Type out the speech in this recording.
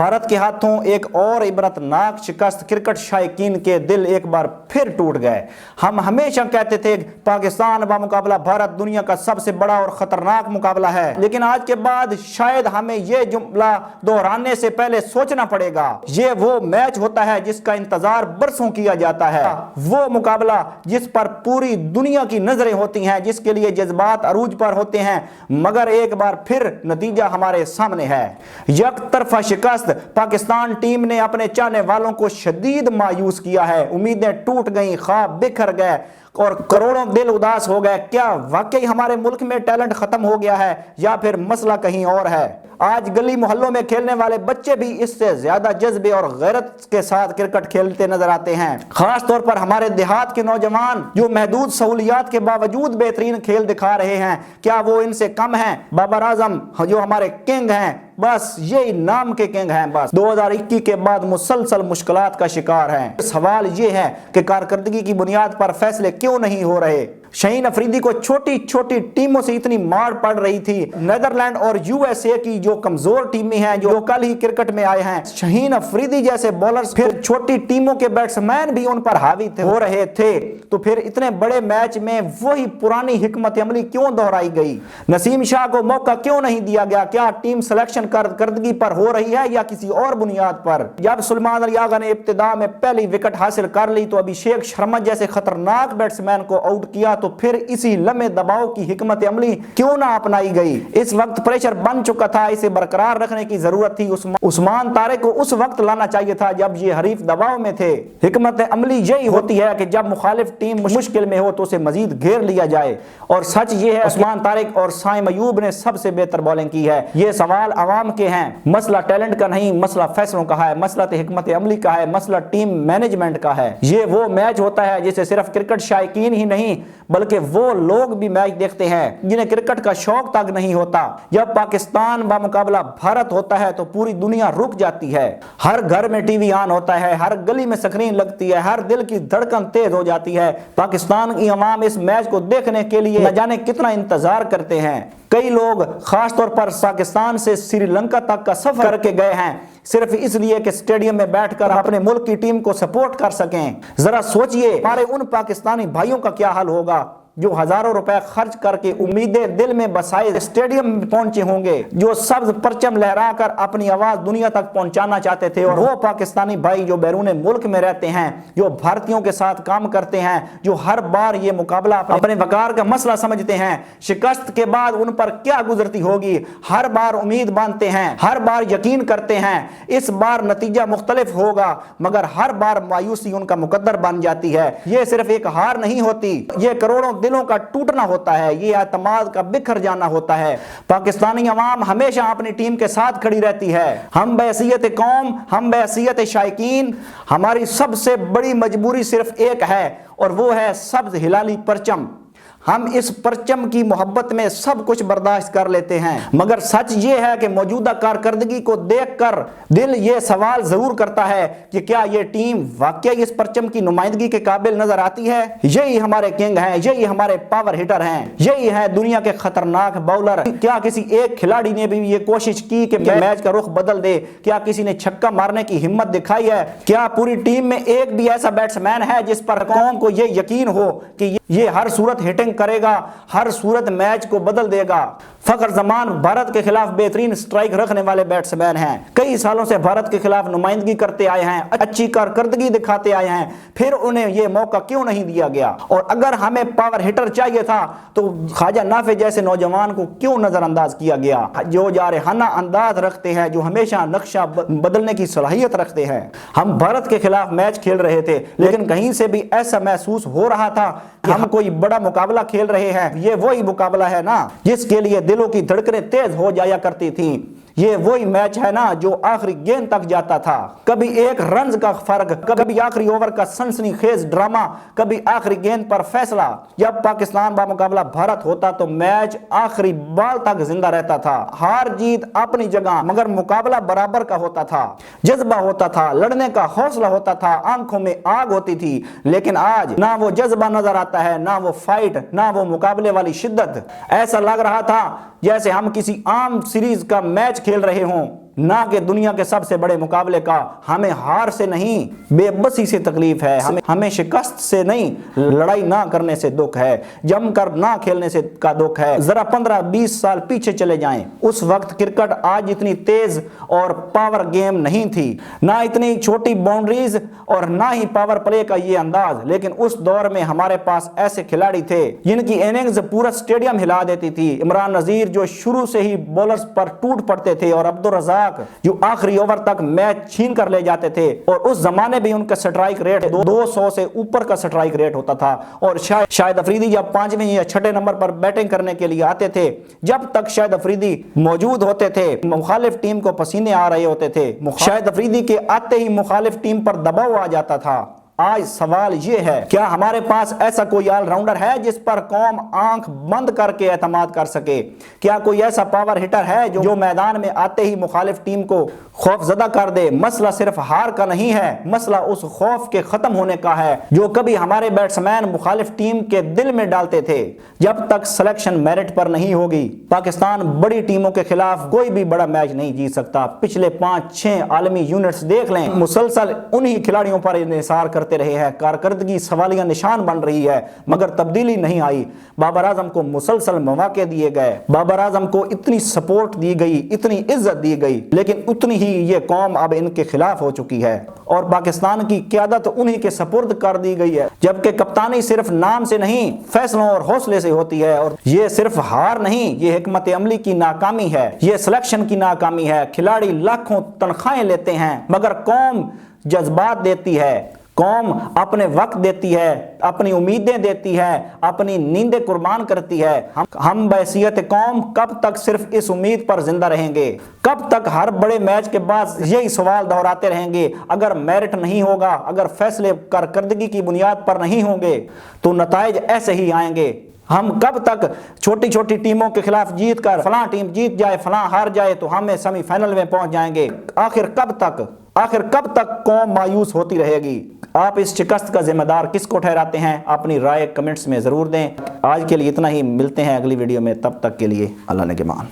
भारत के हाथों एक और इबरतनाक शिकस्त, क्रिकेट शायकीन के दिल एक बार फिर टूट गए। हम हमेशा कहते थे पाकिस्तान बामुकाबला भारत दुनिया का सबसे बड़ा और खतरनाक मुकाबला है, लेकिन आज के बाद शायद हमें यह जुमला दोहराने से पहले सोचना पड़ेगा। ये वो मैच होता है जिसका इंतजार बरसों किया जाता है, वो मुकाबला जिस पर पूरी दुनिया की नजरें होती हैं, जिसके लिए जज्बात अरूज पर होते हैं, मगर एक बार फिर नतीजा हमारे सामने है। यकतरफा शिकस्त पाकिस्तान टीम ने अपने चाहने वालों को शदीद मायूस किया है। उम्मीदें टूट गईं, ख्वाब बिखर गए और करोड़ों दिल उदास हो गए। क्या वाकई हमारे मुल्क में टैलेंट खत्म हो गया है या फिर मसला कहीं और है? आज गली मोहल्लों में खेलने वाले बच्चे भी इससे ज्यादा जज्बे और गैरत के साथ क्रिकेट खेलते नजर आते हैं। खास तौर पर हमारे देहात के नौजवान जो महदूद सहूलियात के बावजूद बेहतरीन खेल दिखा रहे हैं, क्या वो इनसे कम हैं? बाबर आजम जो हमारे किंग हैं, बस यही नाम के किंग हैं, बस 2021 के बाद मुसलसल मुश्किलात का शिकार हैं। सवाल ये है कि कारकर्दगी की बुनियाद पर फैसले क्यों नहीं हो रहे? शाहीन अफरीदी को छोटी छोटी टीमों से इतनी मार पड़ रही थी। नेदरलैंड और यूएसए की जो कमजोर टीमें हैं, जो कल ही क्रिकेट में आए हैं, शाहीन अफरीदी जैसे बॉलर्स, फिर छोटी टीमों के बैट्समैन भी उन पर हावी हो रहे थे। तो फिर इतने बड़े मैच में वही पुरानी हिकमत अमली क्यों दोहराई गई? नसीम शाह को मौका क्यों नहीं दिया गया? क्या टीम सिलेक्शन कारकर्दगी पर हो रही है या किसी और बुनियाद पर? जब सुलेमान अली आगा ने इब्तिदा में पहली विकेट हासिल कर ली तो अभिषेक शर्मा जैसे खतरनाक बैट्समैन को आउट किया, तो फिर इसी लम्हे दबाव की हिकमत अमली क्यों ना अपनाई गई? इस वक्त प्रेशर बन चुका था, इसे बरकरार रखने की जरूरत थी। उस्मान तारिक को उस वक्त लाना चाहिए था जब ये हरीफ दबाव में थे। हिकमत अमली यही होती है कि जब मुखालिफ टीम मुश्किल में हो तो उसे मजीद घेर लिया जाए, और सच ये है उस्मान तारिक और साइम अयूब ने सबसे बेहतर बॉलिंग की है। ये सवाल आवाम के हैं, मसला टैलेंट का नहीं, मसला फैसलों का है, मसला हिकमत अमली का है, मसला टीम मैनेजमेंट का है। ये वो मैच होता है जिसे सिर्फ क्रिकेट शायकीन ही नहीं बल्कि वो लोग भी मैच देखते हैं जिन्हें क्रिकेट का शौक तक नहीं होता। जब पाकिस्तान बामुकाबला भारत होता है तो पूरी दुनिया रुक जाती है। हर घर में टीवी ऑन होता है, हर गली में स्क्रीन लगती है, हर दिल की धड़कन तेज हो जाती है। पाकिस्तान की अवाम इस मैच को देखने के लिए न जाने कितना इंतजार करते हैं। कई लोग खास तौर पर पाकिस्तान से श्रीलंका तक का सफर करके गए हैं सिर्फ इसलिए कि स्टेडियम में बैठकर अपने मुल्क की टीम को सपोर्ट कर सकें। जरा सोचिए हमारे उन पाकिस्तानी भाइयों का क्या हाल होगा जो हजारों रुपए खर्च करके उम्मीदें दिल में बसाए स्टेडियम में पहुंचे होंगे, जो सब्ज परचम लहराकर अपनी आवाज दुनिया तक पहुंचाना चाहते थे। और वो पाकिस्तानी भाई जो बैरून मुल्क में रहते हैं, जो भारतीयों के साथ काम करते हैं, जो हर बार ये मुकाबला अपने वकार का मसला समझते हैं। शिकस्त के बाद उन पर क्या गुजरती होगी? हर बार उम्मीद बांधते हैं, हर बार यकीन करते हैं इस बार नतीजा मुख्तलिफ होगा, मगर हर बार मायूसी उनका मुकद्दर बन जाती है। ये सिर्फ एक हार नहीं होती, ये करोड़ों दिलों का टूटना होता है, ये एतमाद का बिखर जाना होता है। पाकिस्तानी अवाम हमेशा अपनी टीम के साथ खड़ी रहती है। हम बहैसियत कौम, हम बहैसियत शायकीन, हमारी सबसे बड़ी मजबूरी सिर्फ एक है और वो है सब्ज हिलाली परचम। हम इस परचम की मोहब्बत में सब कुछ बर्दाश्त कर लेते हैं, मगर सच ये है कि मौजूदा कारकर्दगी को देखकर दिल ये सवाल जरूर करता है कि क्या ये टीम वाकई इस परचम की नुमाइंदगी के काबिल नजर आती है? यही हमारे किंग हैं, यही हमारे पावर हिटर हैं, यही है दुनिया के खतरनाक बॉलर। क्या किसी एक खिलाड़ी ने भी ये कोशिश की कि मैच का रुख बदल दे? क्या किसी ने छक्का मारने की हिम्मत दिखाई है? क्या पूरी टीम में एक भी ऐसा बैट्समैन है जिस पर कौम को ये यकीन हो कि ये हर सूरत हिटिंग करेगा, हर सूरत मैच को बदल देगा? फखर जमान भारत के खिलाफ बेहतरीन स्ट्राइक रखने वाले बैट्समैन हैं, कई सालों से भारत के खिलाफ नुमाइंदगी करते आए हैं, अच्छी कारकर्दगी दिखाते आए हैं, फिर उन्हें यह मौका क्यों नहीं दिया गया? और अगर हमें पावर हिटर चाहिए था तो ख्वाजा नाफे जैसे नौजवान को क्यों नजरअंदाज किया गया, जो जारहाना अंदाज रखते हैं, जो हमेशा नक्शा बदलने की सलाहियत रखते हैं। हम भारत के खिलाफ मैच खेल रहे थे, लेकिन कहीं से भी ऐसा महसूस हो रहा था कि हम कोई बड़ा मुकाबला खेल रहे हैं। ये वही मुकाबला है ना जिसके लिए दिलों की धड़कनें तेज हो जाया करती थीं। ये वही मैच है ना जो आखिरी गेंद तक जाता था, कभी एक रन का फर्क, कभी आखिरी ओवर का सनसनीखेज ड्रामा, कभी आखिरी गेंद पर फैसला। जब पाकिस्तान बामुकाबला भारत होता तो मैच आखिरी बॉल तक जिंदा रहता था। हार जीत अपनी जगह, मगर मुकाबला बराबर का होता था, जज्बा होता था, लड़ने का हौसला होता था, आंखों में आग होती थी। लेकिन आज ना वो जज्बा नजर आता है, ना वो फाइट, ना वो मुकाबले वाली शिद्दत। ऐसा लग रहा था जैसे हम किसी आम सीरीज का मैच खेल रहे हों, ना कि दुनिया के सबसे बड़े मुकाबले का। हमें हार से नहीं, बेबसी से तकलीफ है, हमें शिकस्त से नहीं, लड़ाई ना करने से दुख है, जमकर ना खेलने से का दुख है। जरा 15-20 साल पीछे चले जाएं, उस वक्त क्रिकेट आज इतनी तेज और पावर गेम नहीं थी, ना इतनी छोटी बाउंड्रीज और ना ही पावर प्ले का ये अंदाज। लेकिन उस दौर में हमारे पास ऐसे खिलाड़ी थे जिनकी इनिंग्स पूरा स्टेडियम हिला देती थी। इमरान नजीर जो शुरू से ही बॉलर्स पर टूट पड़ते थे, और अब्दुल रज़ाक जो आखिरी ओवर तक मैच छीन कर ले जाते थे, और उस जमाने भी उनका स्ट्राइक रेट 200 से ऊपर का स्ट्राइक रेट होता था। और शाहिद अफरीदी जब 5वें या 6ठे नंबर पर बैटिंग करने के लिए आते थे, जब तक शाहिद अफरीदी मौजूद होते थे मुखालिफ टीम को पसीने आ रहे होते थे। शाहिद अफरीदी के आते ही मुखालिफ टीम पर दबाव आ जाता था। आज सवाल ये है, क्या हमारे पास ऐसा कोई ऑलराउंडर है जिस पर कौम आंख बंद करके एतमाद कर सके? क्या कोई ऐसा पावर हिटर है जो मैदान में आते ही मुखालिफ टीम को खौफजदा कर दे? मसला सिर्फ हार का नहीं है, मसला उस खौफ के खत्म होने का है जो कभी हमारे बैट्समैन मुखालिफ टीम के दिल में डालते थे। जब तक सिलेक्शन मेरिट पर नहीं होगी, पाकिस्तान बड़ी टीमों के खिलाफ कोई भी बड़ा मैच नहीं जीत सकता। पिछले 5-6 आलमी यूनिट्स देख लें, मुसलसल उन्हीं खिलाड़ियों पर इंहिसार करते रहे हैं, कारकर्दगी सवालिया निशान बन रही है, मगर तब्दीली नहीं आई। बाबर आजम को मुसलसल मौके दिए गए, बाबर आजम को इतनी सपोर्ट दी गई, इतनी इज्जत दी गई, लेकिन उतनी ही ये कौम अब इनके खिलाफ हो चुकी है और पाकिस्तान की क़यादत उन्हीं के सपुर्द कर दी गई है। जबकि कप्तानी सिर्फ नाम से नहीं, फैसलों और हौसले से होती है। और ये सिर्फ हार नहीं, ये हिकमत अमली की नाकामी है, ये सिलेक्शन की नाकामी है। खिलाड़ी लाखों तनख्वाहें लेते हैं, मगर कौम जज्बात देती है, कौम अपने वक्त देती है, अपनी उम्मीदें देती है, अपनी नींदें कुर्बान करती है। हम बहैसियत कौम कब तक सिर्फ इस उम्मीद पर जिंदा रहेंगे? कब तक हर बड़े मैच के बाद यही सवाल दोहराते रहेंगे? अगर मेरिट नहीं होगा, अगर फैसले कारकर्दगी की बुनियाद पर नहीं होंगे, तो नताइज ऐसे ही आएंगे। हम कब तक छोटी छोटी टीमों के खिलाफ जीत कर फलां टीम जीत जाए, फलां हार जाए तो हमें सेमीफाइनल में पहुंच जाएंगे? आखिर कब तक कौम मायूस होती रहेगी? आप इस शिकस्त का जिम्मेदार किसको ठहराते हैं? अपनी राय कमेंट्स में ज़रूर दें। आज के लिए इतना ही, मिलते हैं अगली वीडियो में, तब तक के लिए अल्लाह ने के मान।